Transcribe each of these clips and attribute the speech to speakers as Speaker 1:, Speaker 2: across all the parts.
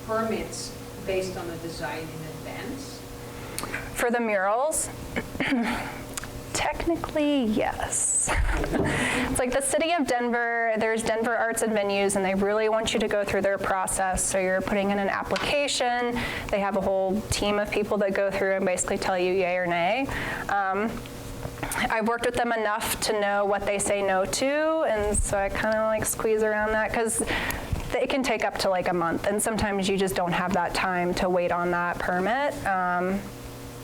Speaker 1: permits based on the design in advance?
Speaker 2: For the murals, technically, yes. It's like the city of Denver, there's Denver Arts and Venues, and they really want you to go through their process. So you're putting in an application. They have a whole team of people that go through and basically tell you yay or nay. I've worked with them enough to know what they say no to, and so I kind of like squeeze around that, because it can take up to like a month, and sometimes you just don't have that time to wait on that permit.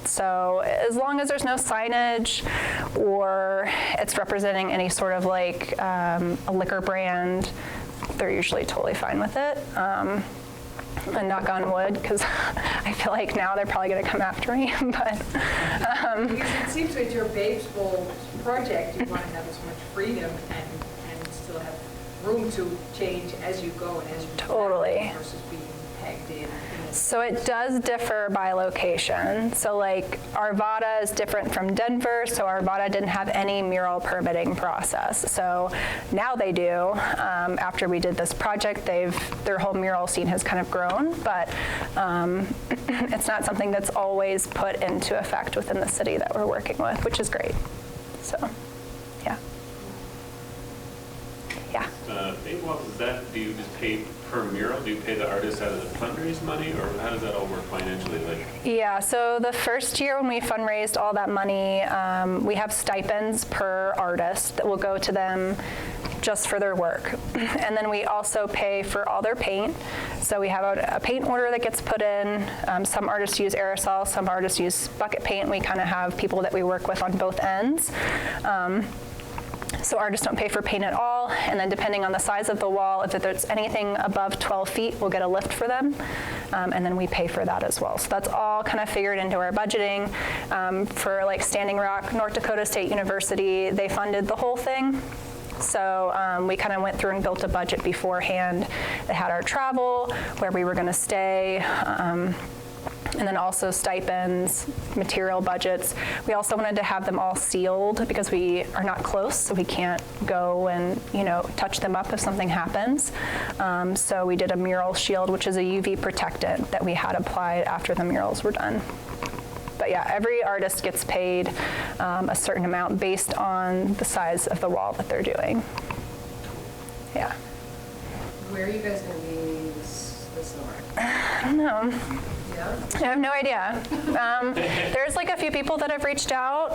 Speaker 2: So as long as there's no signage or it's representing any sort of like a liquor brand, they're usually totally fine with it. And knock on wood, because I feel like now they're probably going to come after me. But
Speaker 1: because it seems with your Babes Bowl project, you want to have as much freedom and still have room to change as you go and as you
Speaker 2: totally
Speaker 1: versus being pegged in.
Speaker 2: So it does differ by location. So like Arvada is different from Denver, so Arvada didn't have any mural permitting process. So now they do. After we did this project, their whole mural scene has kind of grown, but it's not something that's always put into effect within the city that we're working with, which is great. So, yeah. Yeah.
Speaker 3: Do you just pay per mural? Do you pay the artist out of the fundraise money, or how does that all work financially?
Speaker 2: Yeah, so the first year when we fundraised all that money, we have stipends per artist that will go to them just for their work. And then we also pay for all their paint. So we have a paint order that gets put in. Some artists use aerosol, some artists use bucket paint. We kind of have people that we work with on both ends. So artists don't pay for paint at all, and then depending on the size of the wall, if there's anything above 12 feet, we'll get a lift for them, and then we pay for that as well. So that's all kind of figured into our budgeting. For like Standing Rock, North Dakota State University, they funded the whole thing. So we kind of went through and built a budget beforehand that had our travel, where we were going to stay, and then also stipends, material budgets. We also wanted to have them all sealed because we are not close, so we can't go and touch them up if something happens. So we did a mural shield, which is a UV protectant that we had applied after the murals were done. But yeah, every artist gets paid a certain amount based on the size of the wall that they're doing. Yeah.
Speaker 4: Where are you guys going to be this summer?
Speaker 2: I don't know.
Speaker 4: Yeah?
Speaker 2: I have no idea. There's like a few people that have reached out,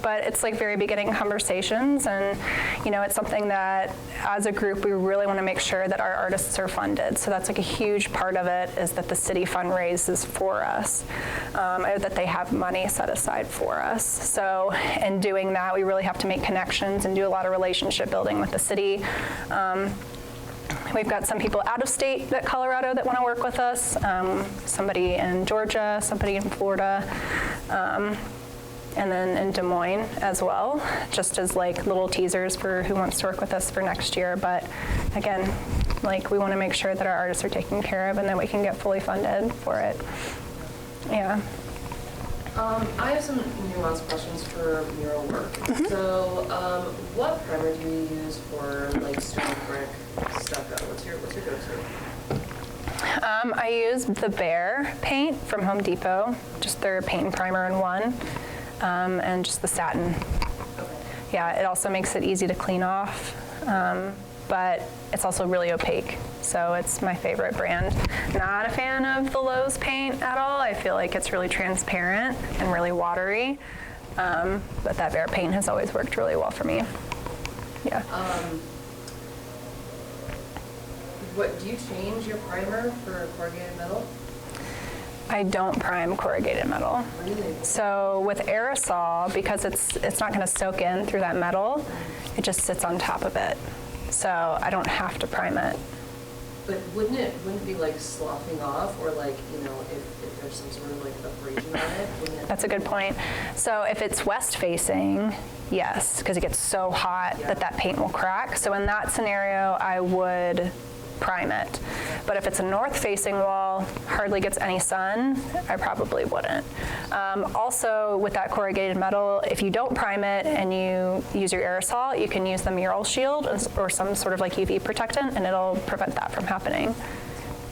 Speaker 2: but it's like very beginning conversations, and it's something that as a group we really want to make sure that our artists are funded. So that's like a huge part of it, is that the city fundraises for us, or that they have money set aside for us. So in doing that, we really have to make connections and do a lot of relationship building with the city. We've got some people out of state, Colorado, that want to work with us, somebody in Georgia, somebody in Florida, and then in Des Moines as well, just as like little teasers for who wants to work with us for next year. But again, like we want to make sure that our artists are taken care of and that we can get fully funded for it. Yeah.
Speaker 4: I have some nuanced questions for mural work. Mm-hmm. So, what primer do you use for like stone brick stucco? What's your go-to?
Speaker 2: I use the Bear paint from Home Depot, just their paint and primer in one, and just the satin. Okay. Yeah, it also makes it easy to clean off, but it's also really opaque. So it's my favorite brand. Not a fan of the Lowe's paint at all. I feel like it's really transparent and really watery. But that Bear paint has always worked really well for me. Yeah.
Speaker 4: What do you change your primer for corrugated metal?
Speaker 2: I don't prime corrugated metal.
Speaker 4: Really?
Speaker 2: So with aerosol, because it's not going to soak in through that metal, it just sits on top of it. So I don't have to prime it.
Speaker 4: But wouldn't it be like sloughing off, or like, if there's some sort of like abrasion on it? Wouldn't it?
Speaker 2: That's a good point. So if it's west facing, yes, because it gets so hot that paint will crack. So in that scenario, I would prime it. But if it's a north facing wall, hardly gets any sun, I probably wouldn't. Also with that corrugated metal, if you don't prime it and you use your aerosol, you can use the mural shield or some sort of like UV protectant, and it'll prevent that from happening.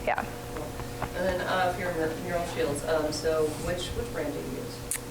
Speaker 2: Yeah.
Speaker 4: And then for your mural shields, so which brand do you use?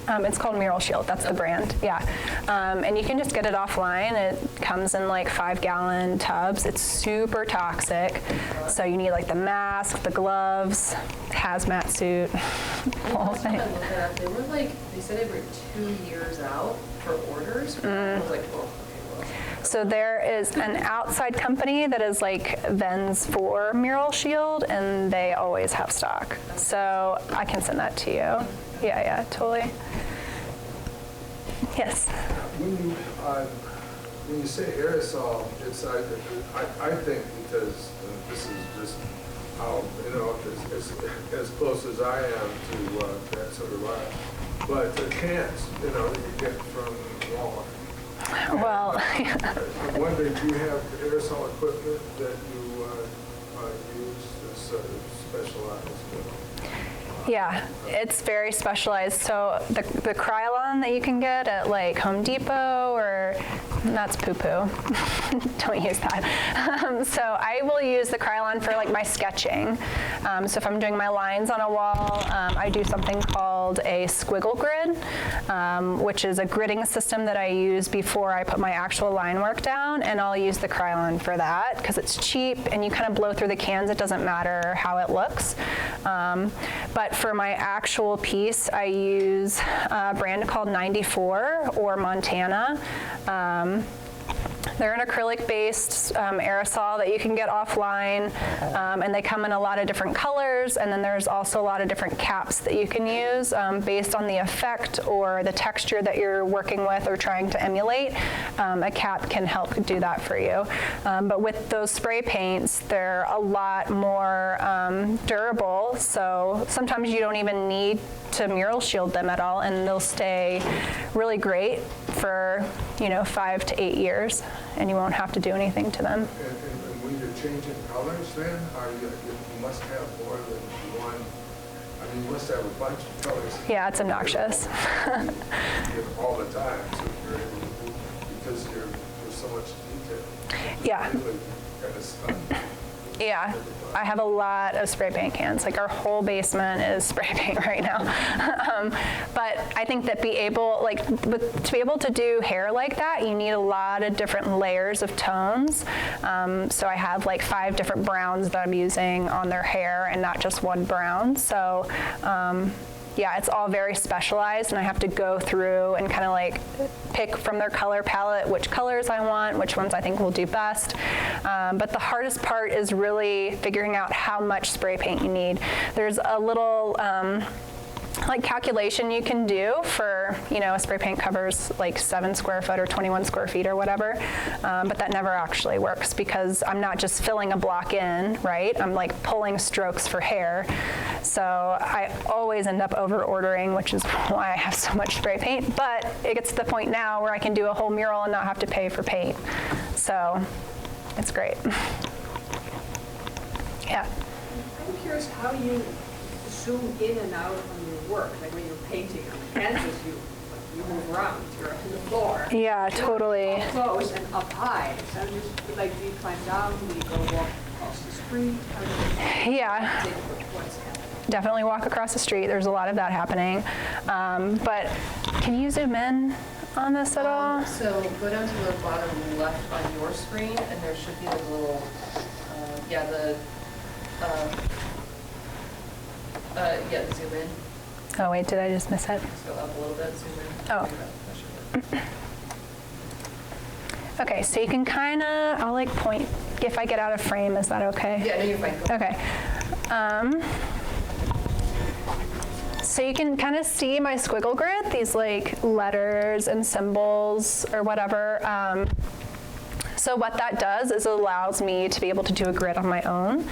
Speaker 2: It's called Mural Shield. That's the brand. Yeah. And you can just get it offline. It comes in like 5-gallon tubs. It's super toxic. So you need like the mask, the gloves, hazmat suit, the whole thing.
Speaker 4: I looked at, they were like, they said they were 2 years out for orders. I was like, well, okay, well.
Speaker 2: So there is an outside company that is like vends for Mural Shield, and they always have stock. So I can send that to you. Yeah, totally. Yes.
Speaker 5: When you say aerosol, it's I think because this is just how as close as I am to that sort of life. But the cans, that you get from Walmart.
Speaker 2: Well,
Speaker 5: I'm wondering, do you have aerosol equipment that you use that's specialized?
Speaker 2: yeah, it's very specialized. So the Krylon that you can get at like Home Depot, or that's poo-poo. Don't use that. So I will use the Krylon for like my sketching. So if I'm doing my lines on a wall, I do something called a squiggle grid, which is a gridding system that I use before I put my actual line work down, and I'll use the Krylon for that because it's cheap and you kind of blow through the cans. It doesn't matter how it looks. But for my actual piece, I use a brand called 94 or Montana. They're an acrylic-based aerosol that you can get offline, and they come in a lot of different colors, and then there's also a lot of different caps that you can use based on the effect or the texture that you're working with or trying to emulate. A cap can help do that for you. But with those spray paints, they're a lot more durable, so sometimes you don't even need to mural shield them at all, and they'll stay really great for 5 to 8 years, and you won't have to do anything to them.
Speaker 5: And when you're changing colors then, you must have more than one, you must have a bunch of colors.
Speaker 2: Yeah, it's obnoxious.
Speaker 5: All the time, so you're able to move, because there's so much detail.
Speaker 2: Yeah.
Speaker 5: Really kind of stunned.
Speaker 2: Yeah, I have a lot of spray paint cans. Like our whole basement is spray paint right now. But I think that to be able to do hair like that, you need a lot of different layers of tones. So I have like 5 different browns that I'm using on their hair, and not just one brown. So yeah, it's all very specialized, and I have to go through and kind of like pick from their color palette which colors I want, which ones I think will do best. But the hardest part is really figuring out how much spray paint you need. There's a little calculation you can do for, a spray paint covers like 7 square foot or 21 square feet or whatever, but that never actually works because I'm not just filling a block in, right? I'm like pulling strokes for hair. So I always end up over ordering, which is why I have so much spray paint, but it gets to the point now where I can do a whole mural and not have to pay for paint. So it's great. Yeah.
Speaker 1: I'm curious how you zoom in and out on your work, like when you're painting on the canvas, you move around, you're on the floor.
Speaker 2: Yeah, totally.
Speaker 1: Up close and up high. So I'm just like, do you climb down? Do you go walk across the street?
Speaker 2: Yeah.
Speaker 1: What's happening?
Speaker 2: Definitely walk across the street. There's a lot of that happening. But can you zoom in on this at all?
Speaker 4: So go down to the bottom left on your screen, and there should be a little, zoom in.
Speaker 2: Oh wait, did I just miss it?
Speaker 4: Just go up a little bit, zoom in.
Speaker 2: Oh. Okay, so you can I'll like point, if I get out of frame, is that okay?
Speaker 4: Yeah, no, you're fine. Go.
Speaker 2: Okay. So you can kind of see my squiggle grid, these like letters and symbols or whatever. So what that does is it allows me to be able to do a grid on my own.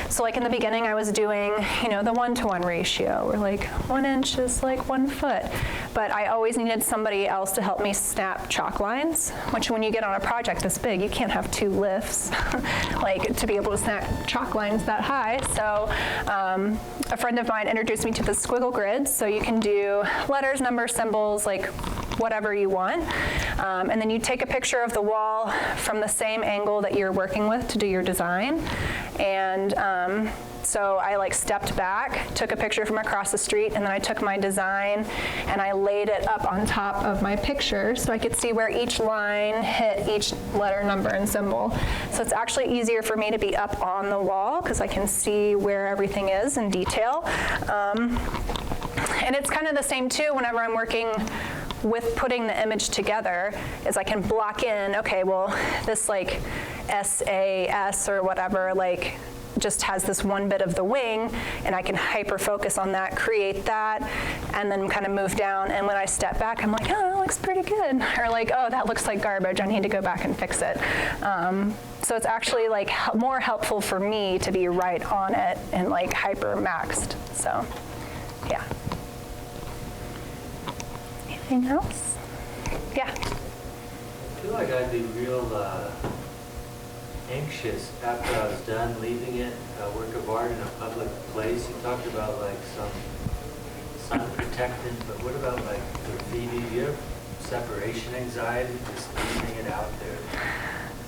Speaker 2: So like in the beginning I was doing, the 1-to-1 ratio, where like 1 inch is like 1 foot. But I always needed somebody else to help me snap chalk lines, which when you get on a project this big, you can't have 2 lifts like to be able to snap chalk lines that high. So a friend of mine introduced me to the squiggle grid. So you can do letters, numbers, symbols, like whatever you want. And then you take a picture of the wall from the same angle that you're working with to do your design. And so I like stepped back, took a picture from across the street, and then I took my design and I laid it up on top of my picture so I could see where each line hit each letter, number, and symbol. So it's actually easier for me to be up on the wall because I can see where everything is in detail. And it's kind of the same too whenever I'm working with putting the image together, is I can block in, okay, well, this like SAS or whatever, like just has this one bit of the wing, and I can hyper focus on that, create that, and then kind of move down. And when I step back, I'm like, oh, that looks pretty good. Or like, oh, that looks like garbage. I need to go back and fix it. So it's actually like more helpful for me to be right on it and like hyper maxed. So, yeah. Anything else? Yeah.
Speaker 6: I feel like I'd be real anxious after I was done leaving it, a work of art in a public place. You talked about like some sun protectant, but what about like graffiti? Do you have separation anxiety just leaving it out there?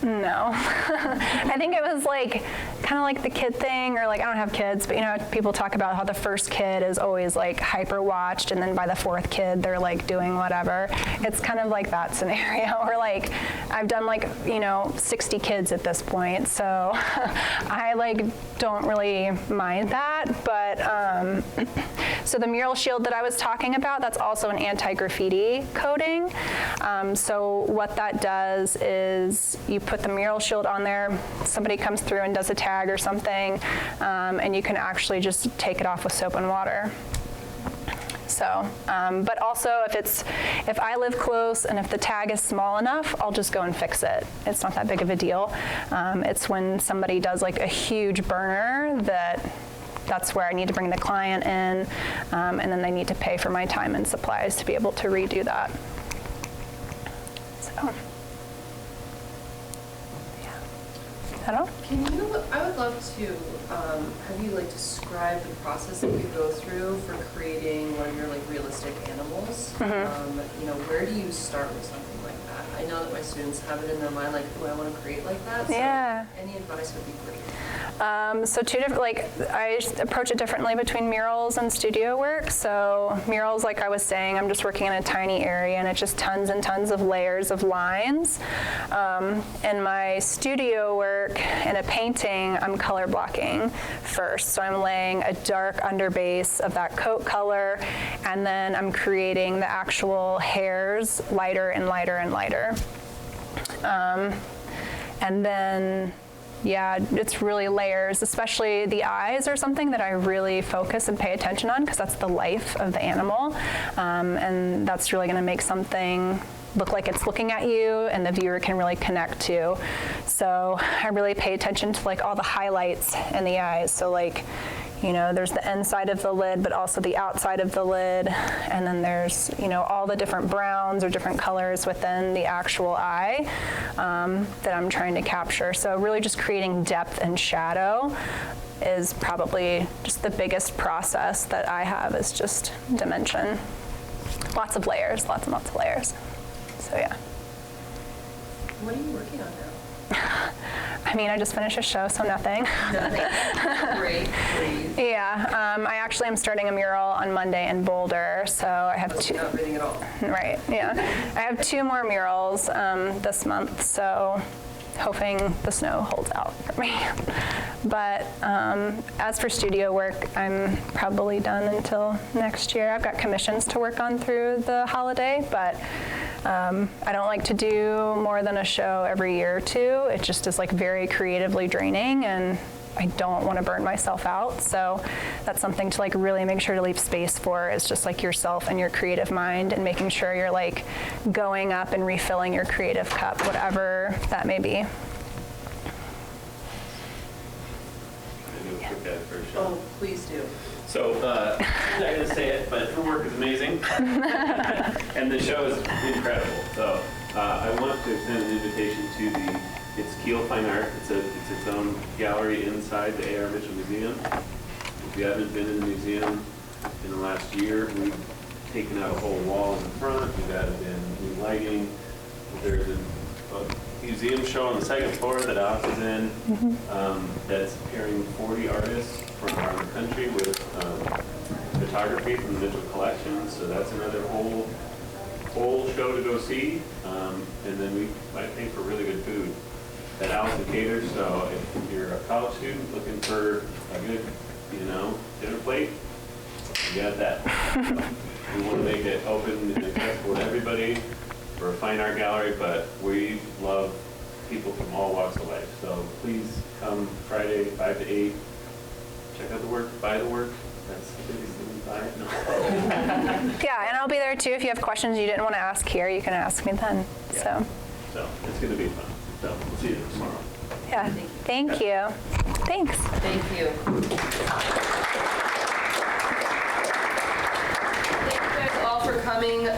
Speaker 2: No. I think it was like kind of like the kid thing, or like, I don't have kids, but you know, people talk about how the first kid is always like hyper watched, and then by the fourth kid they're like doing whatever. It's kind of like that scenario. Or like I've done like, you know, 60 kids at this point, so I like don't really mind that. But so the mural shield that I was talking about, that's also an anti-graffiti coating. So what that does is you put the mural shield on there, somebody comes through and does a tag or something, and you can actually just take it off with soap and water. So, but also if I live close and if the tag is small enough, I'll just go and fix it. It's not that big of a deal. It's when somebody does like a huge burner that's where I need to bring the client in, and then they need to pay for my time and supplies to be able to redo that. So. I don't know.
Speaker 4: I would love to have you like describe the process that you go through for creating one of your like realistic animals. You know, where do you start with something like that? I know that my students have it in their mind, like, oh, I want to create like that. So
Speaker 2: yeah.
Speaker 4: Any advice would be great.
Speaker 2: So two different, like I approach it differently between murals and studio work. So murals, like I was saying, I'm just working in a tiny area and it's just tons and tons of layers of lines. In my studio work, in a painting, I'm color blocking first. So I'm laying a dark underbase of that coat color, and then I'm creating the actual hairs lighter and lighter and lighter. And then, yeah, it's really layers, especially the eyes are something that I really focus and pay attention on because that's the life of the animal. And that's really going to make something look like it's looking at you and the viewer can really connect to. So I really pay attention to like all the highlights in the eyes. So like, you know, there's the inside of the lid, but also the outside of the lid. And then there's, you know, all the different browns or different colors within the actual eye that I'm trying to capture. So really just creating depth and shadow is probably just the biggest process that I have, is just dimension. Lots of layers, lots and lots of layers. So yeah.
Speaker 4: What are you working on now?
Speaker 2: I mean, I just finished a show, so nothing.
Speaker 4: Great.
Speaker 2: Yeah, I actually am starting a mural on Monday in Boulder, so I have two.
Speaker 4: Not reading at all.
Speaker 2: Right, yeah. I have 2 more murals this month, so hoping the snow holds out for me. But as for studio work, I'm probably done until next year. I've got commissions to work on through the holiday, but I don't like to do more than a show every year or 2. It just is like very creatively draining, and I don't want to burn myself out. So that's something to like really make sure to leave space for, is just like yourself and your creative mind, and making sure you're like going up and refilling your creative cup, whatever that may be.
Speaker 4: Oh, please do.
Speaker 3: So, I'm not going to say it, but her work is amazing, and the show is incredible. So, I want to extend an invitation to it's Kiel Fine Art. It's its own gallery inside the A.R. Mitchell Museum. If you haven't been in the museum in the last year, we taken out a whole wall in the front, we've added in new lighting. There's a museum show on the second floor that Alex is in, that's pairing 40 artists from around the country with photography from the Mitchell collection. So that's another whole show to go see. And then we might pay for really good food at Allison Caters. So if you're a college student looking for a good, dinner plate, you got that. We want to make it open and accessible to everybody. We're a fine art gallery, but we love people from all walks of life. So please come Friday, 5 to 8. Check out the work, buy the work. That's the biggest thing, buy it. No.
Speaker 2: Yeah, and I'll be there too. If you have questions you didn't want to ask here, you can ask me then.
Speaker 3: Yeah. So it's going to be fun. So we'll see you tomorrow.
Speaker 2: Yeah, thank you. Thanks.
Speaker 4: Thank you. Thank you guys all for coming.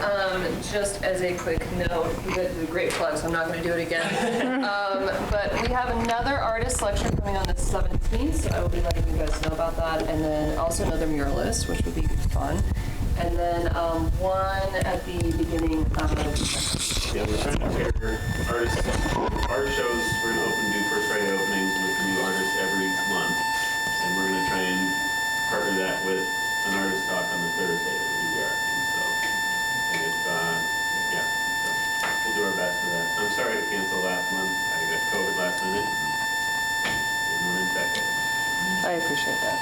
Speaker 4: Just as a quick note, you guys did a great plug, so I'm not going to do it again. But we have another artist lecture coming on the 17th, so I will be letting you guys know about that. And then also another muralist, which would be fun. And then one at the beginning of
Speaker 3: Yeah, we're trying to pair artists, art shows. We're going to do First Friday openings with new artists every month. And we're going to try and partner that with an artist talk on the Thursday that we do art thing. So, and if, so we'll do our best for that. I'm sorry to cancel last month. I got COVID last minute. Didn't want to infect it.
Speaker 4: I appreciate that.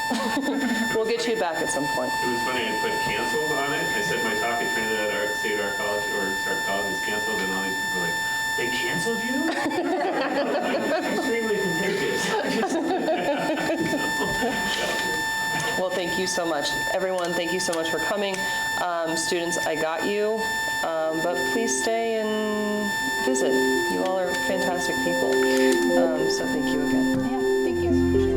Speaker 4: We'll get you back at some point.
Speaker 3: It was funny, I put canceled on it. I said my talk at Trinidad State Art College, or Start College is canceled, and all these people were like, they canceled you? Extremely contagious.
Speaker 4: Well, thank you so much. Everyone, thank you so much for coming. Students, I got you, but please stay and visit. You all are fantastic people. So thank you again.
Speaker 2: Yeah, thank you.